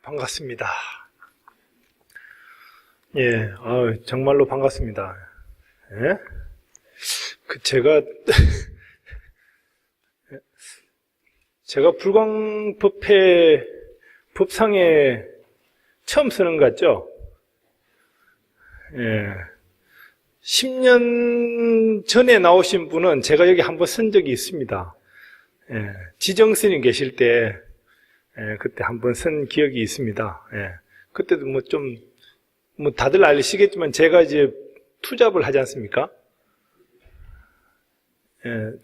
반갑습니다. 정말로 반갑습니다. 제가 불광법회 법상에 처음 쓰는 것 같죠? 10년 전에 나오신 분은 제가 여기 한번 쓴 적이 있습니다. 지정스님 계실 때, 그때 한번 쓴 기억이 있습니다. 그때도 다들 알시겠지만 제가 이제 투잡을 하지 않습니까?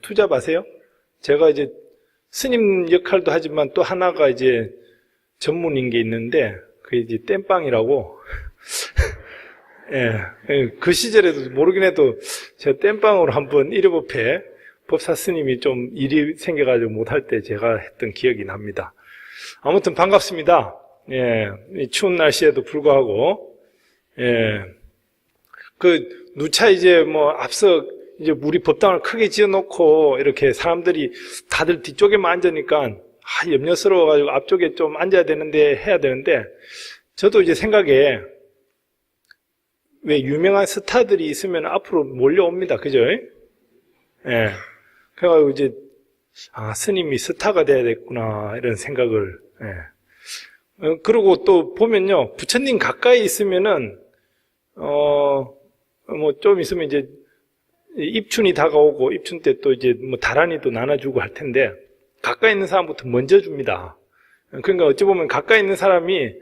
투잡 아세요? 제가 이제 스님 역할도 하지만 또 하나가 이제 전문인 게 있는데, 그게 이제 땜빵이라고. 그 시절에도 모르긴 해도 제가 땜빵으로 한번 1회법회 법사 스님이 좀 일이 생겨가지고 못할 때 제가 했던 기억이 납니다. 아무튼 반갑습니다. 이 추운 날씨에도 불구하고, 누차 이제 앞서 이제 우리 법당을 크게 지어놓고 이렇게 사람들이 다들 뒤쪽에만 앉으니까 염려스러워가지고 앞쪽에 좀 앉아야 되는데 해야 되는데, 저도 이제 생각에 왜 유명한 스타들이 있으면 앞으로 몰려옵니다. 그죠? 그래가지고 이제 스님이 스타가 돼야 됐구나 이런 생각을. 그리고 또 보면요, 부처님 가까이 있으면은 좀 있으면 이제 입춘이 다가오고 입춘 때 또 이제 다란이도 나눠주고 할 텐데, 가까이 있는 사람부터 먼저 줍니다. 그러니까 어찌 보면 가까이 있는 사람이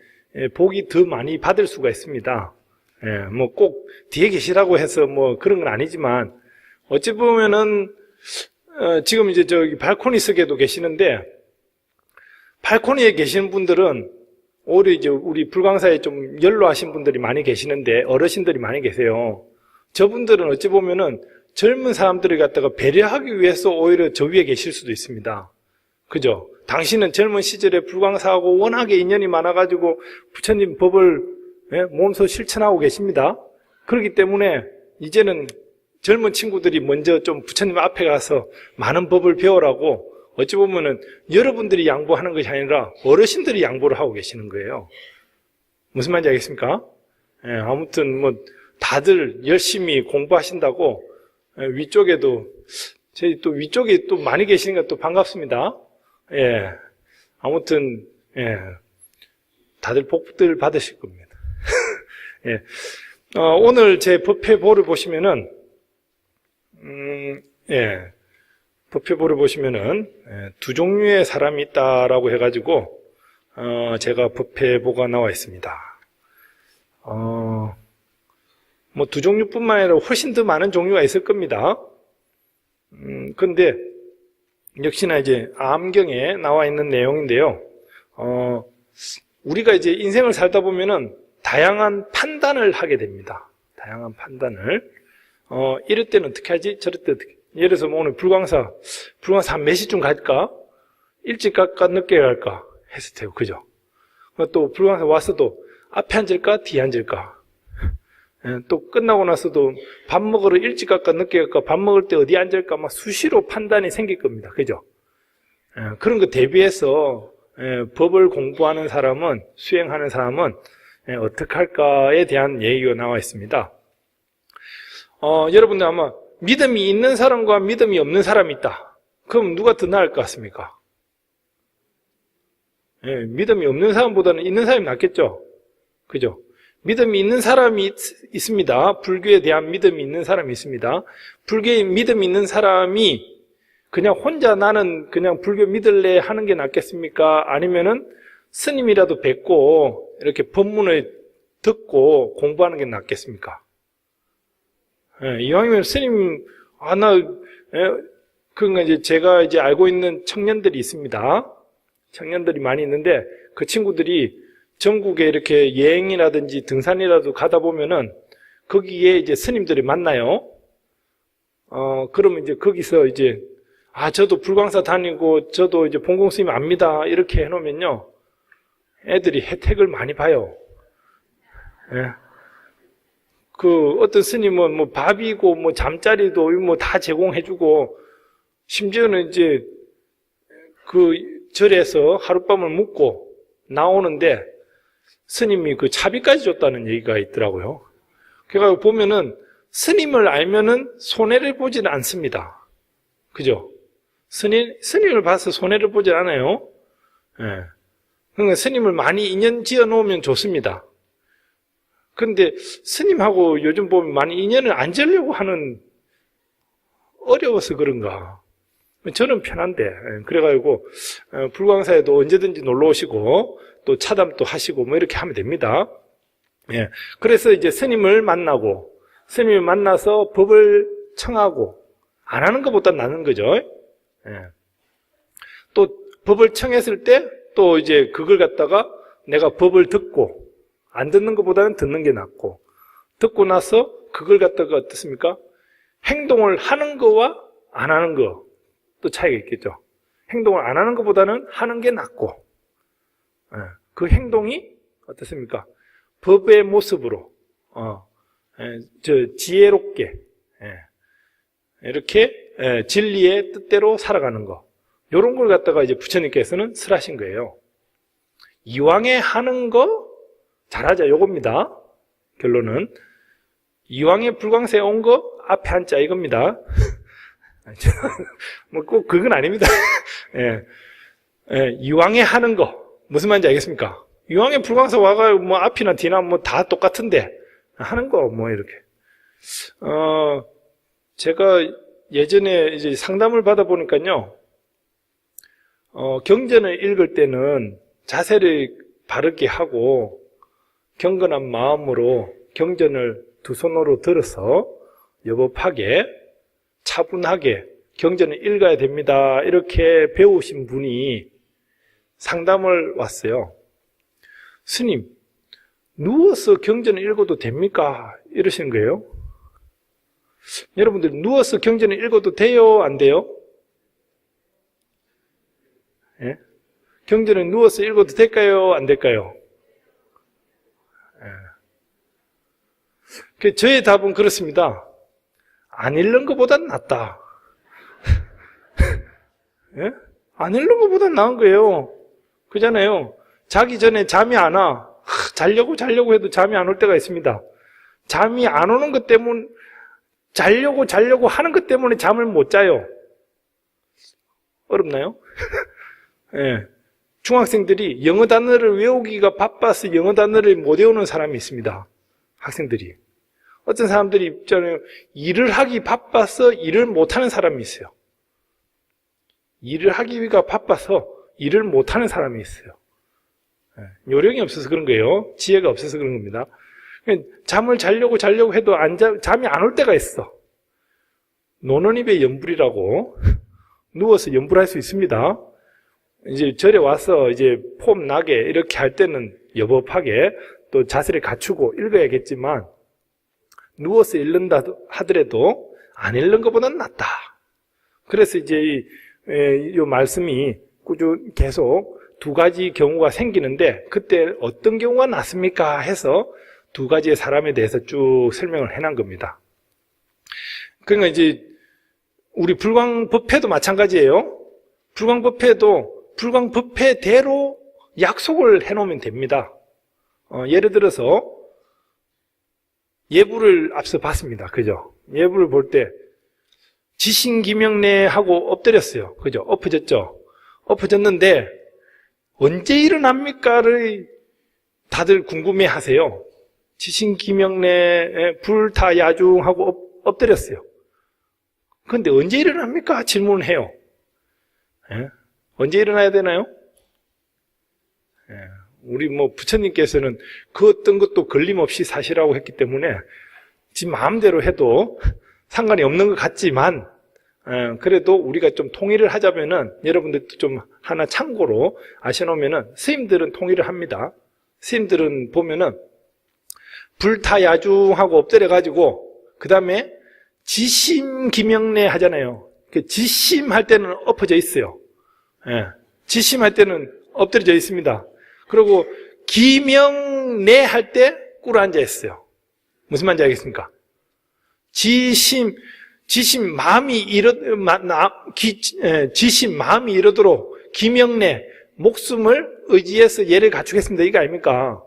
복이 더 많이 받을 수가 있습니다. 꼭 뒤에 계시라고 해서 그런 건 아니지만, 어찌 보면은 지금 이제 저기 발코니석에도 계시는데, 발코니에 계시는 분들은 오히려 이제 우리 불광사에 좀 연로하신 분들이 많이 계시는데, 어르신들이 많이 계세요. 저분들은 어찌 보면은 젊은 사람들을 갖다가 배려하기 위해서 오히려 저 위에 계실 수도 있습니다. 그죠? 당신은 젊은 시절에 불광사하고 워낙에 인연이 많아가지고 부처님 법을 몸소 실천하고 계십니다. 그렇기 때문에 이제는 젊은 친구들이 먼저 좀 부처님 앞에 가서 많은 법을 배우라고, 어찌 보면은 여러분들이 양보하는 것이 아니라 어르신들이 양보를 하고 계시는 거예요. 무슨 말인지 알겠습니까? 아무튼 다들 열심히 공부하신다고, 위쪽에도, 저희 또 위쪽에 또 많이 계시는 것 또 반갑습니다. 아무튼, 다들 복들 받으실 겁니다. 오늘 제 법회보를 보시면은, 법회보를 보시면은, 두 종류의 사람이 있다라고 해가지고, 제가 법회보가 나와 있습니다. 두 종류뿐만 아니라 훨씬 더 많은 종류가 있을 겁니다. 근데, 역시나 이제 암경에 나와 있는 내용인데요. 우리가 이제 인생을 살다 보면은 다양한 판단을 하게 됩니다. 다양한 판단을. 이럴 때는 어떻게 하지? 저럴 때 어떻게? 예를 들어서 오늘 불광사 한 몇 시쯤 갈까? 일찍 갈까? 늦게 갈까? 했을 테고, 그죠? 또 불광사 왔어도 앞에 앉을까? 뒤에 앉을까? 또 끝나고 나서도 밥 먹으러 일찍 갈까? 늦게 갈까? 밥 먹을 때 어디 앉을까? 수시로 판단이 생길 겁니다. 그죠? 그런 거 대비해서 법을 공부하는 사람은, 수행하는 사람은 어떻게 할까에 대한 얘기가 나와 있습니다. 여러분들 아마 믿음이 있는 사람과 믿음이 없는 사람이 있다. 그럼 누가 더 나을 것 같습니까? 믿음이 없는 사람보다는 있는 사람이 낫겠죠? 그죠? 믿음이 있는 사람이 있습니다. 불교에 대한 믿음이 있는 사람이 있습니다. 불교에 믿음이 있는 사람이 그냥 혼자 나는 그냥 불교 믿을래 하는 게 낫겠습니까? 아니면은 스님이라도 뵙고 이렇게 법문을 듣고 공부하는 게 낫겠습니까? 이왕이면 스님, 그러니까 이제 제가 이제 알고 있는 청년들이 있습니다. 청년들이 많이 있는데, 그 친구들이 전국에 이렇게 여행이라든지 등산이라도 가다 보면은 거기에 이제 스님들이 만나요. 그러면 이제 거기서 이제, 저도 불광사 다니고 저도 이제 본공 스님 압니다. 이렇게 해놓으면요, 애들이 혜택을 많이 봐요. 어떤 스님은 밥이고 잠자리도 다 제공해주고, 심지어는 이제 그 절에서 하룻밤을 묵고 나오는데 스님이 그 차비까지 줬다는 얘기가 있더라고요. 그러니까 보면은 스님을 알면은 손해를 보지는 않습니다. 그죠? 스님을 봐서 손해를 보지 않아요. 예. 그러니까 스님을 많이 인연 지어 놓으면 좋습니다. 그런데 스님하고 요즘 보면 많이 인연을 안 지으려고 하는, 어려워서 그런가. 저는 편한데. 그래가지고 불광사에도 언제든지 놀러 오시고 또 차담도 하시고 뭐 이렇게 하면 됩니다. 예. 그래서 이제 스님을 만나고, 스님을 만나서 법을 청하고, 안 하는 것보다 나는 거죠. 예. 또 법을 청했을 때 또 이제 그걸 갖다가 내가 법을 듣고, 안 듣는 것보다는 듣는 게 낫고, 듣고 나서 그걸 갖다가 어떻습니까? 행동을 하는 거와 안 하는 거 또 차이가 있겠죠. 행동을 안 하는 것보다는 하는 게 낫고, 그 행동이 어떻습니까? 법의 모습으로 지혜롭게 이렇게 진리의 뜻대로 살아가는 거, 이런 걸 갖다가 이제 부처님께서는 설하신 거예요. 이왕에 하는 거 잘하자, 요겁니다. 결론은 이왕에 불광사에 온 거 앞에 앉자, 이겁니다. 뭐 꼭 그건 아닙니다. 이왕에 하는 거 무슨 말인지 알겠습니까? 이왕에 불광사 와가지고 뭐 앞이나 뒤나 뭐 다 똑같은데 하는 거 뭐 이렇게. 제가 예전에 이제 상담을 받아보니까요, 경전을 읽을 때는 자세를 바르게 하고 경건한 마음으로 경전을 두 손으로 들어서 여법하게 차분하게 경전을 읽어야 됩니다, 이렇게 배우신 분이 상담을 왔어요. 스님, 누워서 경전을 읽어도 됩니까? 이러시는 거예요. 여러분들 누워서 경전을 읽어도 돼요? 안 돼요? 예? 경전을 누워서 읽어도 될까요? 안 될까요? 예. 저의 답은 그렇습니다. 안 읽는 것보단 낫다. 예? 안 읽는 것보단 나은 거예요. 그잖아요. 자기 전에 잠이 안 와. 자려고 해도 잠이 안 올 때가 있습니다. 잠이 안 오는 것 때문에, 자려고 하는 것 때문에 잠을 못 자요. 어렵나요? 예. 중학생들이 영어 단어를 외우기가 바빠서 영어 단어를 못 외우는 사람이 있습니다. 학생들이. 어떤 사람들이 있잖아요. 일을 하기 바빠서 일을 못하는 사람이 있어요. 일을 하기가 바빠서 일을 못하는 사람이 있어요. 요령이 없어서 그런 거예요. 지혜가 없어서 그런 겁니다. 잠을 자려고 해도 잠이 안 올 때가 있어. 노는 입에 연불이라고 누워서 연불할 수 있습니다. 이제 절에 와서 이제 폼 나게 이렇게 할 때는 여법하게 또 자세를 갖추고 읽어야겠지만, 누워서 읽는다 하더라도 안 읽는 것보다는 낫다. 그래서 이제 이 말씀이 꾸준히 계속 두 가지 경우가 생기는데, 그때 어떤 경우가 낫습니까? 해서 두 가지의 사람에 대해서 쭉 설명을 해놓은 겁니다. 그러니까 이제 우리 불광법회도 마찬가지예요. 불광법회대로 약속을 해놓으면 됩니다. 예를 들어서 예불을 앞서 봤습니다. 그죠? 예불을 볼 때 지신기명래 하고 엎드렸어요. 그죠? 엎어졌죠? 엎어졌는데 언제 일어납니까를 다들 궁금해 하세요. 지신기명래 불타야중하고 엎드렸어요. 그런데 언제 일어납니까? 질문을 해요. 예? 언제 일어나야 되나요? 예. 우리 부처님께서는 그 어떤 것도 걸림없이 사시라고 했기 때문에 지 마음대로 해도 상관이 없는 것 같지만, 그래도 우리가 좀 통일을 하자면은, 여러분들도 좀 하나 참고로 아셔놓으면은, 스님들은 통일을 합니다. 스님들은 보면은 불타야중하고 엎드려가지고 그 다음에 지심기명래 하잖아요. 지심할 때는 엎어져 있어요. 예. 지심할 때는 엎드려져 있습니다. 그리고 기명래 할 때 꿇어 앉아 있어요. 무슨 말인지 알겠습니까? 지심 마음이 지심 마음이 이르도록 기명래 목숨을 의지해서 예를 갖추겠습니다. 이거 아닙니까?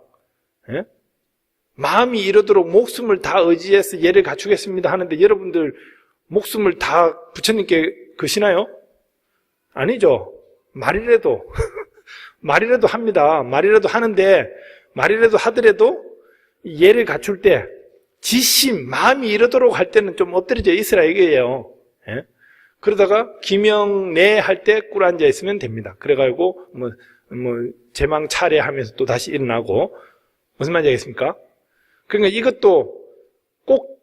예? 마음이 이르도록 목숨을 다 의지해서 예를 갖추겠습니다 하는데 여러분들 목숨을 다 부처님께 거시나요? 아니죠. 말이라도 말이라도 합니다. 말이라도 하는데 말이라도 하더라도 예를 갖출 때 지심, 마음이 이르도록 할 때는 좀 엎드려져 있으라 이거예요. 예? 그러다가 기명내 할 때 꿇어앉아 있으면 됩니다. 그래가지고 제망 차례하면서 또 다시 일어나고 무슨 말인지 알겠습니까? 그러니까 이것도 꼭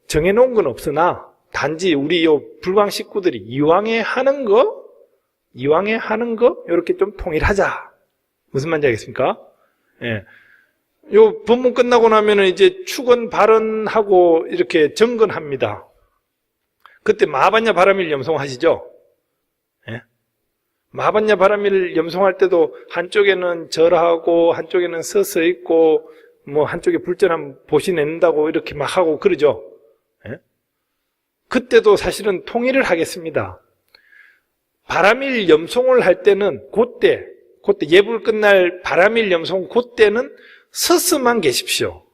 정해놓은 건 없으나 단지 우리 요 불광 식구들이 이왕에 하는 거 이렇게 좀 통일하자. 무슨 말인지 알겠습니까? 예. 요 법문 끝나고 나면은 이제 축원 발언하고 이렇게 정건합니다. 그때 마하반야 바라밀 염송하시죠? 예? 마하반야 바라밀 염송할 때도 한쪽에는 절하고 한쪽에는 서서 있고 한쪽에 불전함 보시낸다고 이렇게 막 하고 그러죠. 예? 그때도 사실은 통일을 하겠습니다. 바라밀 염송을 할 때는 그때 예불 끝날 바라밀 염송 그때는 서서만 계십시오.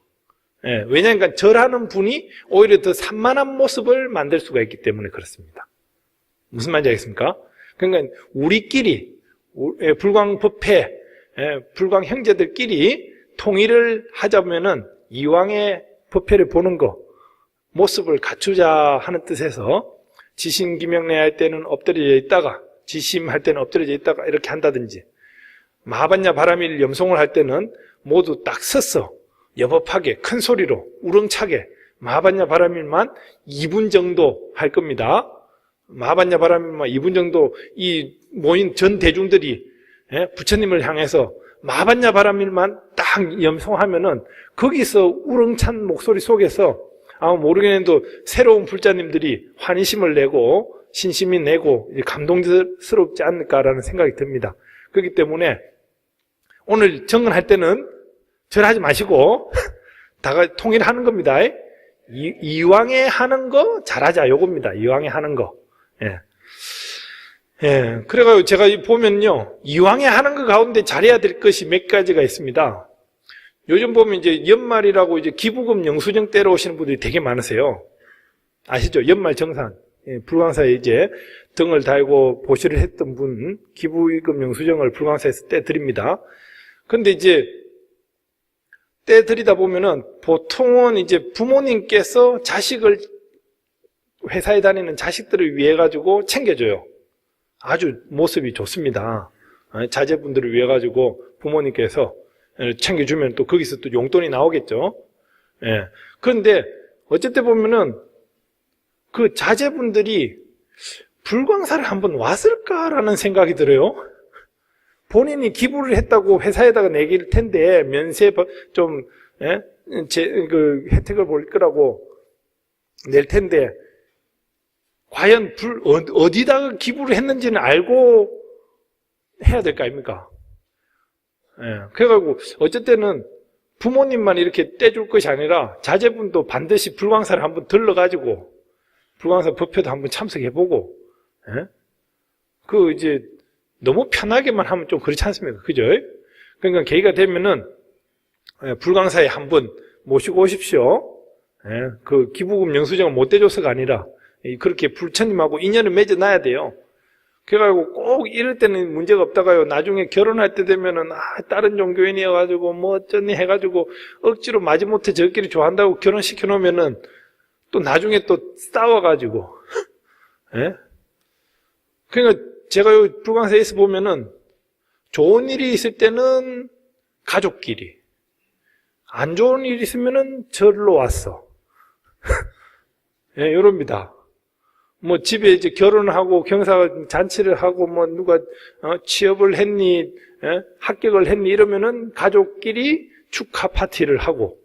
예, 왜냐하면 절하는 분이 오히려 더 산만한 모습을 만들 수가 있기 때문에 그렇습니다. 무슨 말인지 알겠습니까? 그러니까 우리끼리 불광법회, 불광 형제들끼리 통일을 하자면은 이왕의 법회를 보는 거 모습을 갖추자 하는 뜻에서 지심기명내 할 때는 엎드려져 있다가 지심할 때는 엎드려져 있다가 이렇게 한다든지 마하반야 바라밀 염송을 할 때는 모두 딱 서서 여법하게 큰 소리로 우렁차게 마하반야 바라밀만 2분 정도 할 겁니다. 마하반야 바라밀만 2분 정도 이 모인 전 대중들이 부처님을 향해서 마하반야 바라밀만 딱 염송하면은 거기서 우렁찬 목소리 속에서 아마 모르겠는데 새로운 불자님들이 환희심을 내고 신심이 내고 감동스럽지 않을까라는 생각이 듭니다. 그렇기 때문에 오늘 정언할 때는 절하지 마시고 다 통일하는 겁니다. 이왕에 하는 거 잘하자 요겁니다. 이왕에 하는 거. 예. 그래가지고 제가 보면요, 이왕에 하는 거 가운데 잘해야 될 것이 몇 가지가 있습니다. 요즘 보면 이제 연말이라고 이제 기부금 영수증 떼러 오시는 분들이 되게 많으세요. 아시죠? 연말 정산. 불광사에 이제 등을 달고 보시를 했던 분 기부금 영수증을 불광사에서 떼드립니다. 근데 이제 떼드리다 보면은 보통은 이제 부모님께서 자식을 회사에 다니는 자식들을 위해 가지고 챙겨줘요. 아주 모습이 좋습니다. 자제분들을 위해 가지고 부모님께서 챙겨주면 또 거기서 또 용돈이 나오겠죠. 예. 그런데 어쨌든 보면은 그 자제분들이 불광사를 한번 왔을까라는 생각이 들어요. 본인이 기부를 했다고 회사에다가 내길 텐데 면세 좀 그 혜택을 볼 거라고 낼 텐데 과연 어디다가 기부를 했는지는 알고 해야 될 거 아닙니까? 예. 그래가지고 어쨌든 부모님만 이렇게 떼줄 것이 아니라 자제분도 반드시 불광사를 한번 들러가지고 불광사 법회도 한번 참석해보고, 이제 너무 편하게만 하면 좀 그렇지 않습니까? 그죠? 그러니까 계기가 되면은 불광사에 한번 모시고 오십시오. 그 기부금 영수증을 못 떼줘서가 아니라 그렇게 부처님하고 인연을 맺어놔야 돼요. 그래가지고 꼭 이럴 때는 문제가 없다가요. 나중에 결혼할 때 되면은 다른 종교인이어가지고 뭐 어쩌니 해가지고 억지로 마지못해 저끼리 좋아한다고 결혼시켜 놓으면은 또 나중에 또 싸워가지고, 그러니까 제가 여기 불광사에서 보면은 좋은 일이 있을 때는 가족끼리, 안 좋은 일이 있으면은 절로 왔어. 요럽니다. 뭐 집에 이제 결혼을 하고 경사 잔치를 하고 뭐 누가 취업을 했니, 합격을 했니 이러면은 가족끼리 축하 파티를 하고,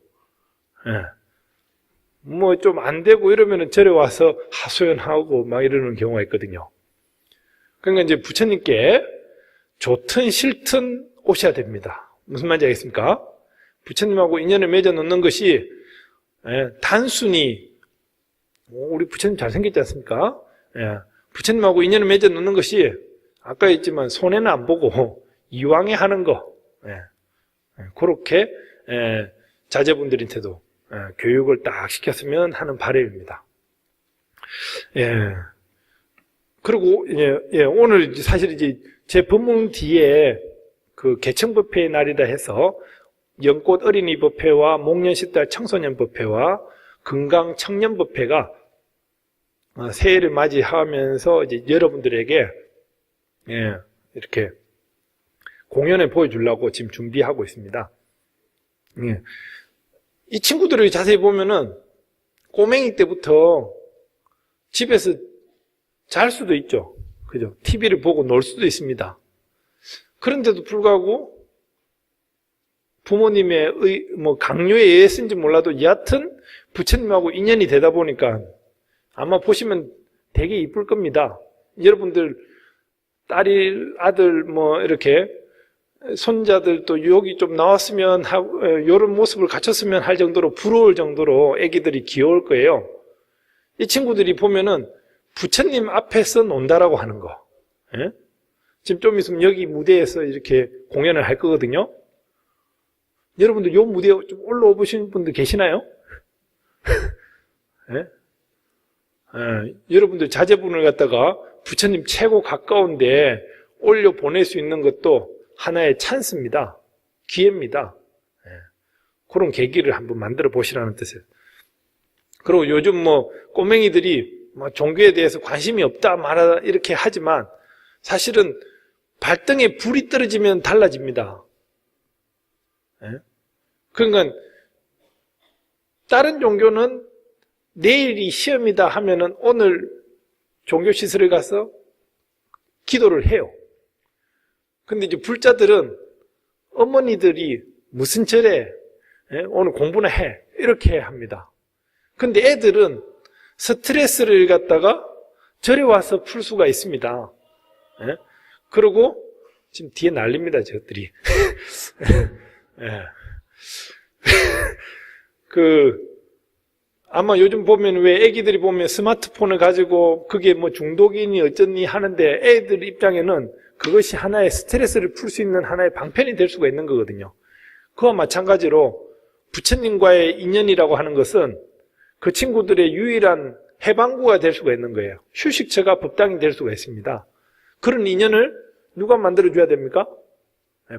뭐 좀 안 되고 이러면은 절에 와서 하소연하고 막 이러는 경우가 있거든요. 그러니까 이제 부처님께 좋든 싫든 오셔야 됩니다. 무슨 말인지 알겠습니까? 부처님하고 인연을 맺어 놓는 것이 단순히 우리 부처님 잘생겼지 않습니까? 부처님하고 인연을 맺어 놓는 것이 아까 했지만 손해는 안 보고 이왕에 하는 거, 그렇게 자제분들한테도 교육을 딱 시켰으면 하는 바람입니다. 그리고 오늘 사실 이제 제 법문 뒤에 그 개청법회의 날이다 해서 연꽃 어린이 법회와 목련 10달 청소년 법회와 건강 청년 법회가 새해를 맞이하면서 이제 여러분들에게 이렇게 공연을 보여주려고 지금 준비하고 있습니다. 이 친구들을 자세히 보면은 꼬맹이 때부터 집에서 잘 수도 있죠. 그죠? TV를 보고 놀 수도 있습니다. 그런데도 불구하고 부모님의 강요에 의했는지 몰라도 여하튼 부처님하고 인연이 되다 보니까 아마 보시면 되게 이쁠 겁니다. 여러분들 딸이 아들 이렇게 손자들도 여기 좀 나왔으면 이런 모습을 갖췄으면 할 정도로 부러울 정도로 애기들이 귀여울 거예요. 이 친구들이 보면은 부처님 앞에서 논다라고 하는 거. 지금 좀 있으면 여기 무대에서 이렇게 공연을 할 거거든요. 여러분들 요 무대에 좀 올라와 보신 분들 계시나요? 여러분들 자제분을 갖다가 부처님 최고 가까운데 올려 보낼 수 있는 것도 하나의 찬스입니다. 기회입니다. 그런 계기를 한번 만들어 보시라는 뜻이에요. 그리고 요즘 꼬맹이들이 종교에 대해서 관심이 없다 말하다 이렇게 하지만 사실은 발등에 불이 떨어지면 달라집니다. 그러니까 다른 종교는 내일이 시험이다 하면은 오늘 종교시설에 가서 기도를 해요. 근데 이제 불자들은 어머니들이 무슨 절에 오늘 공부나 해 이렇게 합니다. 근데 애들은 스트레스를 갖다가 절에 와서 풀 수가 있습니다. 그리고 지금 뒤에 난립니다, 저것들이. 아마 요즘 보면 왜 애기들이 보면 스마트폰을 가지고 그게 중독이니 어쩌니 하는데 애들 입장에는 그것이 하나의 스트레스를 풀 수 있는 하나의 방편이 될 수가 있는 거거든요. 그와 마찬가지로 부처님과의 인연이라고 하는 것은 그 친구들의 유일한 해방구가 될 수가 있는 거예요. 휴식처가 법당이 될 수가 있습니다. 그런 인연을 누가 만들어줘야 됩니까?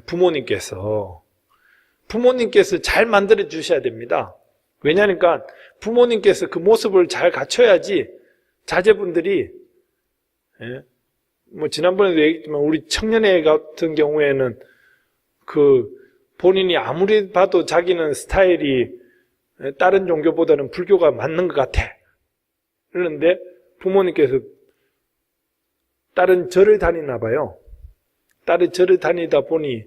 부모님께서 잘 만들어 주셔야 됩니다. 왜냐하니까 부모님께서 그 모습을 잘 갖춰야지 자제분들이 지난번에도 얘기했지만 우리 청년회 같은 경우에는 본인이 아무리 봐도 자기는 스타일이 다른 종교보다는 불교가 맞는 것 같아. 그런데 부모님께서 다른 절을 다니나 봐요. 다른 절을 다니다 보니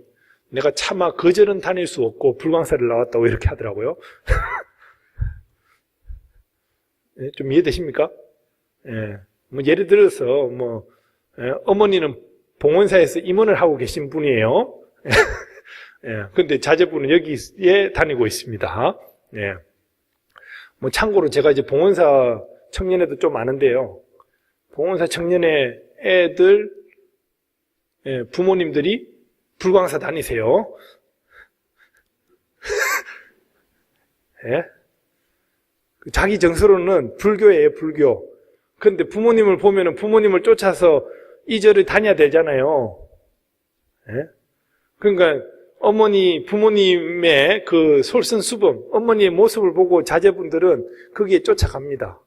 내가 차마 그 절은 다닐 수 없고 불광사를 나왔다고 이렇게 하더라고요. 좀 이해되십니까? 예를 들어서 어머니는 봉원사에서 임원을 하고 계신 분이에요. 근데 자제분은 여기에 다니고 있습니다. 참고로 제가 이제 봉원사 청년회도 좀 아는데요. 봉원사 청년회 애들 부모님들이 불광사 다니세요. 자기 정서로는 불교예요, 불교. 근데 부모님을 보면은 부모님을 쫓아서 이 절을 다녀야 되잖아요. 그러니까 부모님의 그 솔선수범, 어머니의 모습을 보고 자제분들은 거기에 쫓아갑니다.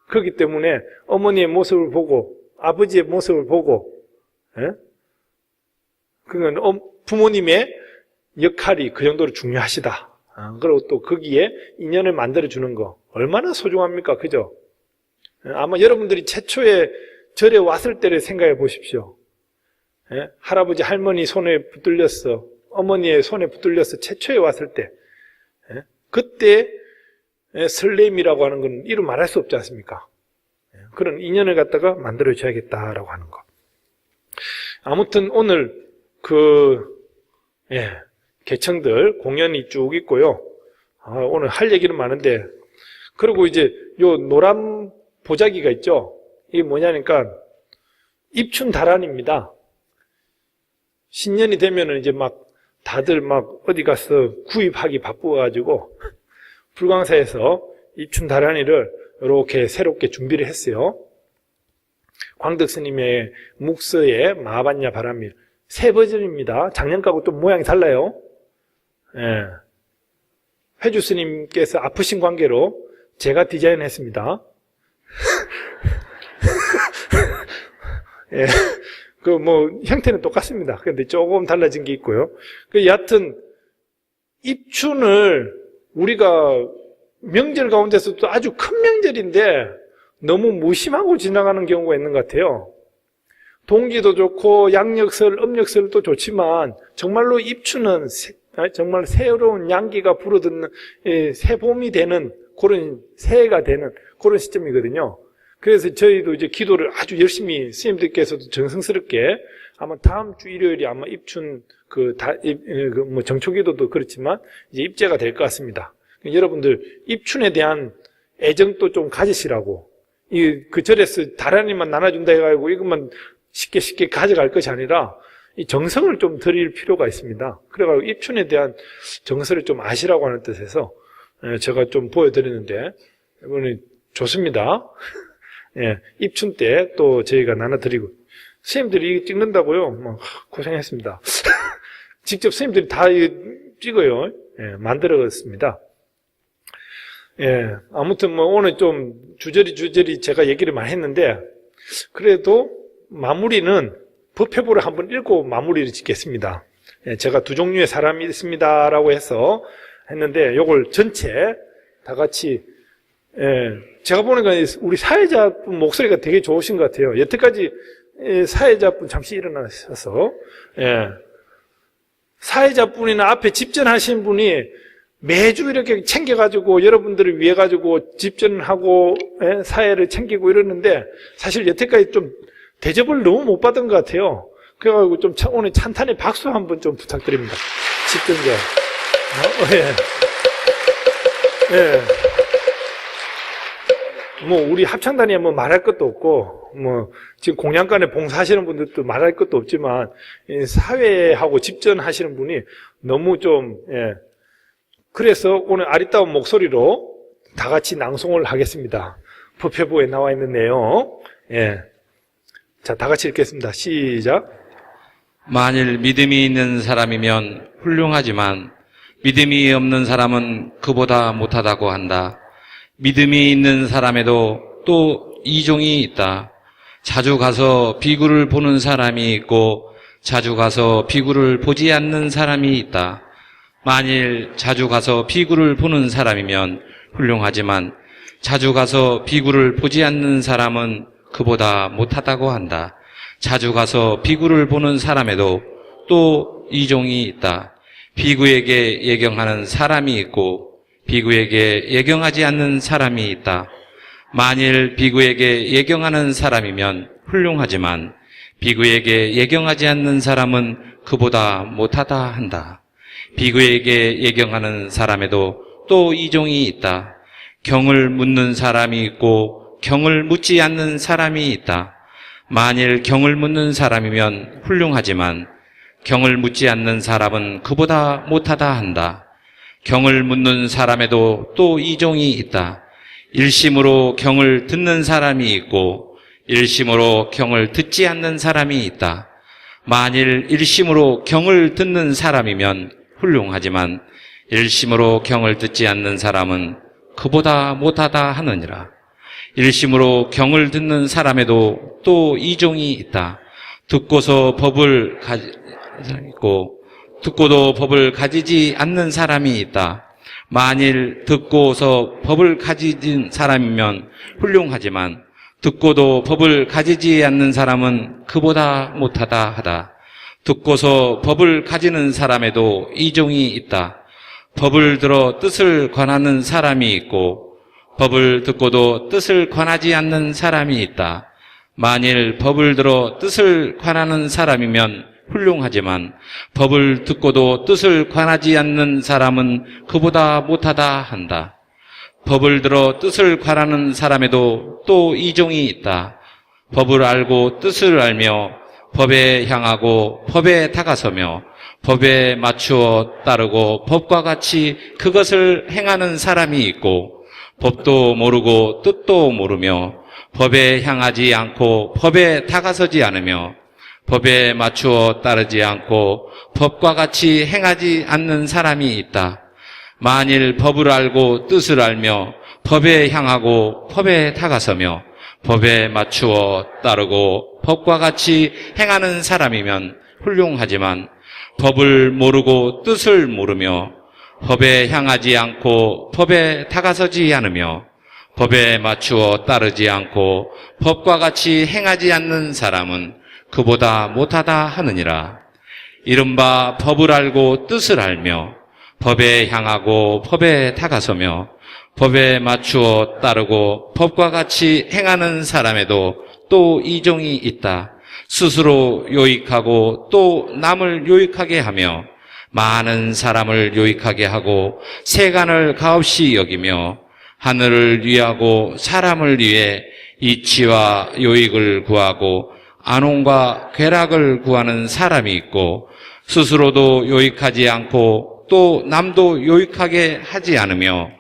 그렇기 때문에 어머니의 모습을 보고, 아버지의 모습을 보고, 그러니까 부모님의 역할이 그 정도로 중요하시다. 그리고 또 거기에 인연을 만들어주는 거 얼마나 소중합니까? 그죠? 아마 여러분들이 최초에 절에 왔을 때를 생각해 보십시오. 할아버지 할머니 손에 붙들렸어, 어머니의 손에 붙들려서 최초에 왔을 때, 그때 설렘이라고 하는 건 이루 말할 수 없지 않습니까? 그런 인연을 갖다가 만들어줘야겠다라고 하는 거. 아무튼 오늘 개청들 공연이 쭉 있고요. 오늘 할 얘기는 많은데, 그리고 이제 요 노란 보자기가 있죠. 이게 뭐냐니까 입춘다란입니다. 신년이 되면은 이제 막 다들 막 어디 가서 구입하기 바쁘가지고 불광사에서 입춘다란이를 이렇게 새롭게 준비를 했어요. 광덕스님의 묵서의 마하반야 바람일 새 버전입니다. 작년 거하고 좀 모양이 달라요. 예. 회주스님께서 아프신 관계로 제가 디자인했습니다. 예. 형태는 똑같습니다. 근데 조금 달라진 게 있고요. 여하튼, 입춘을 우리가 명절 가운데서도 아주 큰 명절인데 너무 무심하고 지나가는 경우가 있는 것 같아요. 동지도 좋고 양력설, 음력설도 좋지만 정말로 입춘은 정말 새로운 양기가 불어듣는 새봄이 되는 그런 새해가 되는 그런 시점이거든요. 그래서 저희도 이제 기도를 아주 열심히 스님들께서도 정성스럽게 아마 다음 주 일요일이 아마 입춘 정초기도도 그렇지만 이제 입제가 될 것 같습니다. 여러분들 입춘에 대한 애정도 좀 가지시라고 그 절에서 다란이만 나눠준다 해가지고 이것만 쉽게 가져갈 것이 아니라 이 정성을 좀 드릴 필요가 있습니다. 그래가지고 입춘에 대한 정서를 좀 아시라고 하는 뜻에서 제가 좀 보여드리는데 이번에 좋습니다. 예, 입춘 때 또 저희가 나눠드리고 스님들이 찍는다고요? 고생했습니다. 직접 스님들이 다 찍어요. 예, 만들었습니다. 예, 아무튼 오늘 좀 주저리 제가 얘기를 많이 했는데 그래도 마무리는 법회부를 한번 읽고 마무리를 짓겠습니다. 예, 제가 두 종류의 사람이 있습니다라고 해서 했는데 요걸 전체 다 같이 제가 보니까 우리 사회자분 목소리가 되게 좋으신 것 같아요. 여태까지 사회자분 잠시 일어나셔서 사회자분이나 앞에 집전하신 분이 매주 이렇게 챙겨가지고 여러분들을 위해 가지고 집전하고 사회를 챙기고 이러는데 사실 여태까지 좀 대접을 너무 못 받은 것 같아요. 그래가지고 좀 오늘 찬탄의 박수 한번 좀 부탁드립니다. 집전자. 우리 합창단에 말할 것도 없고, 지금 공양간에 봉사하시는 분들도 말할 것도 없지만, 사회하고 집전하시는 분이 너무 그래서 오늘 아리따운 목소리로 다 같이 낭송을 하겠습니다. 법회부에 나와 있는 내용. 자, 다 같이 읽겠습니다. 시작. 만일 믿음이 있는 사람이면 훌륭하지만, 믿음이 없는 사람은 그보다 못하다고 한다. 믿음이 있는 사람에도 또 이종이 있다. 자주 가서 비구를 보는 사람이 있고 자주 가서 비구를 보지 않는 사람이 있다. 만일 자주 가서 비구를 보는 사람이면 훌륭하지만 자주 가서 비구를 보지 않는 사람은 그보다 못하다고 한다. 자주 가서 비구를 보는 사람에도 또 이종이 있다. 비구에게 예경하는 사람이 있고 비구에게 예경하지 않는 사람이 있다. 만일 비구에게 예경하는 사람이면 훌륭하지만 비구에게 예경하지 않는 사람은 그보다 못하다 한다. 비구에게 예경하는 사람에도 또 이종이 있다. 경을 묻는 사람이 있고 경을 묻지 않는 사람이 있다. 만일 경을 묻는 사람이면 훌륭하지만 경을 묻지 않는 사람은 그보다 못하다 한다. 경을 묻는 사람에도 또 이종이 있다. 일심으로 경을 듣는 사람이 있고 일심으로 경을 듣지 않는 사람이 있다. 만일 일심으로 경을 듣는 사람이면 훌륭하지만 일심으로 경을 듣지 않는 사람은 그보다 못하다 하느니라. 일심으로 경을 듣는 사람에도 또 이종이 있다. 듣고서 법을 가지고 듣고도 법을 가지지 않는 사람이 있다. 만일 듣고서 법을 가진 사람이면 훌륭하지만 듣고도 법을 가지지 않는 사람은 그보다 못하다 하다. 듣고서 법을 가지는 사람에도 이종이 있다. 법을 들어 뜻을 관하는 사람이 있고 법을 듣고도 뜻을 관하지 않는 사람이 있다. 만일 법을 들어 뜻을 관하는 사람이면 훌륭하지만 법을 듣고도 뜻을 관하지 않는 사람은 그보다 못하다 한다. 법을 들어 뜻을 관하는 사람에도 또 이종이 있다. 법을 알고 뜻을 알며 법에 향하고 법에 다가서며 법에 맞추어 따르고 법과 같이 그것을 행하는 사람이 있고 법도 모르고 뜻도 모르며 법에 향하지 않고 법에 다가서지 않으며 법에 맞추어 따르지 않고 법과 같이 행하지 않는 사람이 있다. 만일 법을 알고 뜻을 알며 법에 향하고 법에 다가서며 법에 맞추어 따르고 법과 같이 행하는 사람이면 훌륭하지만 법을 모르고 뜻을 모르며 법에 향하지 않고 법에 다가서지 않으며 법에 맞추어 따르지 않고 법과 같이 행하지 않는 사람은 그보다 못하다 하느니라. 이른바 법을 알고 뜻을 알며 법에 향하고 법에 다가서며 법에 맞추어 따르고 법과 같이 행하는 사람에도 또 이종이 있다. 스스로 요익하고 또 남을 요익하게 하며 많은 사람을 요익하게 하고 세간을 가없이 여기며 하늘을 위하고 사람을 위해 이치와 요익을 구하고 안온과 괴락을 구하는 사람이 있고 스스로도 요익하지 않고 또 남도 요익하게 하지 않으며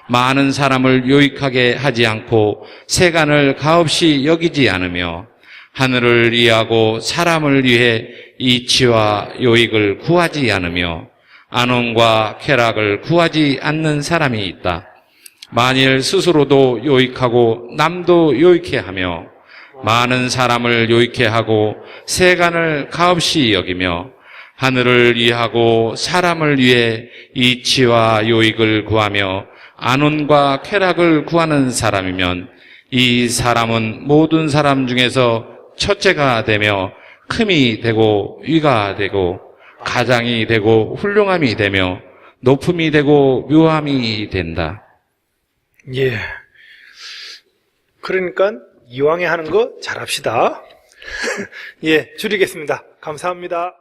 많은 사람을 요익하게 하지 않고 세간을 가없이 여기지 않으며 하늘을 위하고 사람을 위해 이치와 요익을 구하지 않으며 안온과 쾌락을 구하지 않는 사람이 있다. 만일 스스로도 요익하고 남도 요익해 하며 많은 사람을 요익해 하고 세간을 가없이 여기며 하늘을 위하고 사람을 위해 이치와 요익을 구하며 안온과 쾌락을 구하는 사람이면 이 사람은 모든 사람 중에서 첫째가 되며 큼이 되고 위가 되고 가장이 되고 훌륭함이 되며 높음이 되고 묘함이 된다. 예. 그러니까 이왕에 하는 거 잘합시다. 예, 줄이겠습니다. 감사합니다.